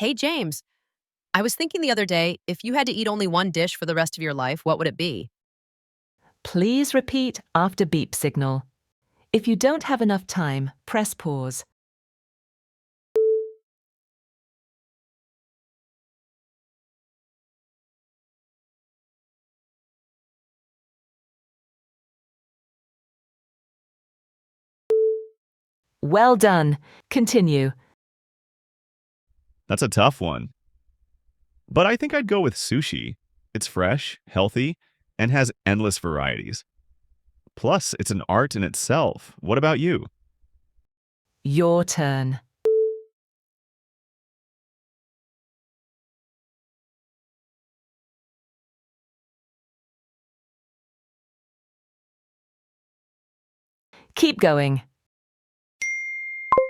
Hey, James. I was thinking the other day, if you had to eat only one dish for the rest of your life, what would it be? Please repeat after beep signal. If you don't have enough time, press pause. Well done. Continue. That's a tough one. But I think I'd go with sushi. It's fresh, healthy, and has endless varieties. Plus, it's an art in itself. What about you? Your turn. Keep going.